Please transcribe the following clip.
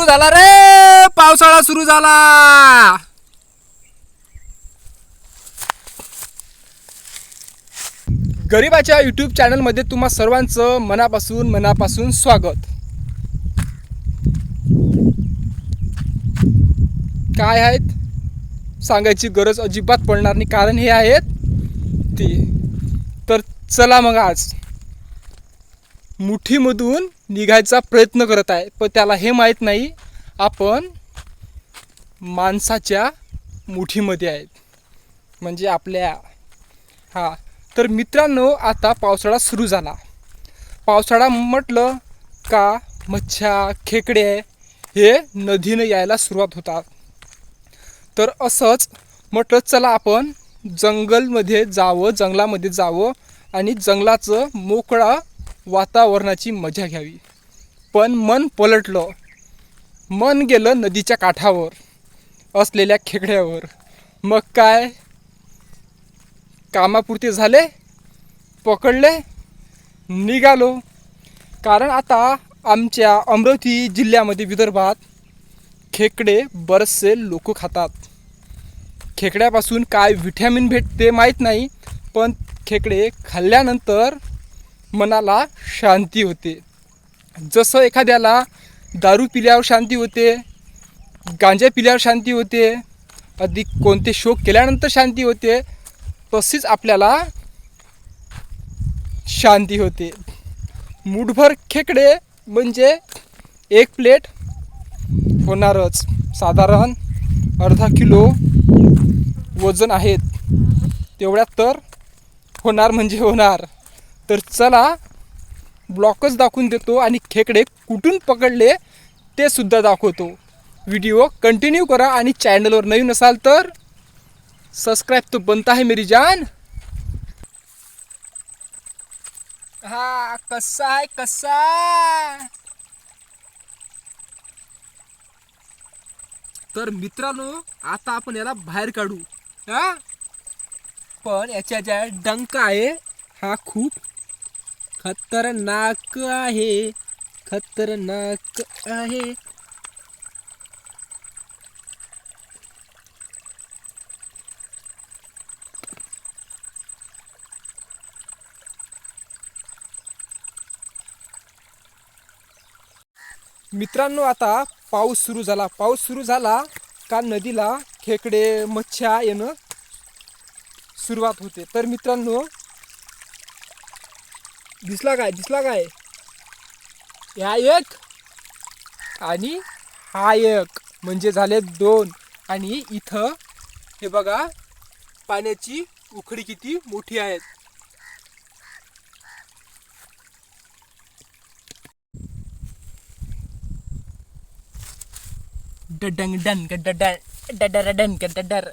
झाला रे, पावसाळा सुरू झाला. गरीबाच्या यूट्यूब चॅनलमध्ये तुम्हा सर्वांचं मनापासून स्वागत. काय आहेत सांगायची गरज अजिबात पडणार नाही, कारण हे आहेत ती. तर चला मग आज मुठीमधून निघायचा प्रयत्न करत आहे, पण त्याला हे माहीत नाही आपण माणसाच्या मुठीमध्ये आहेत, म्हणजे आपल्या. तर मित्रांनो, आता पावसाळा सुरू झाला. पावसाळा म्हटलं का मच्छ्या खेकडे हे नदीनं यायला सुरुवात होतात. तर असंच म्हटलं चला आपण जंगलामध्ये जावं आणि जंगलाचं मोकळा वातावरणाची मजा घ्यावी. पण मन पलटलं, मन गेलं नदीच्या काठावर असलेल्या खेकड्यावर. मग काय, कामापुरते झाले, पकडले, निघालो. कारण आता आमच्या अमरावती जिल्ह्यामध्ये, विदर्भात खेकडे बरेचसे लोक खातात. खेकड्यापासून काय व्हिटॅमिन भेटते माहीत नाही, पण खेकडे खाल्ल्यानंतर मनाला शांती होते. जसं एखाद्याला दारू पिल्यावर शांती होते, गांजा पिल्यावर शांती होते, अधिक कोणते शोक केल्यानंतर शांती होते, तशीच आपल्याला शांती होते. मुठभर खेकडे म्हणजे एक प्लेट होणारच. साधारण अर्धा किलो वजन आहेत, तेवढ्यात तर होणार म्हणजे होणार. तर चला ब्लॉकच दाखवून देतो आणि खेकडे कुठून पकडले ते सुद्धा दाखवतो. व्हिडिओ कंटिन्यू करा आणि चॅनलवर नवीन असाल तर सब्सक्राइब तो बनता है मेरी जान. कसा आहे. तर मित्रांनो, आता आपण याला बाहेर काढू. पण याच्या ज्या डंक आहे हा खूप खतरनाक आहे. मित्रांनो, आता पाऊस सुरू झाला का नदीला खेकडे मच्छ्या येणं सुरुवात होते. तर मित्रांनो, दिसला काय या एक आणि हा एक, म्हणजे झाले दोन. आणि इथं हे बघा, पाण्याची उकळी किती मोठी आहेत. डडंग डन डडर.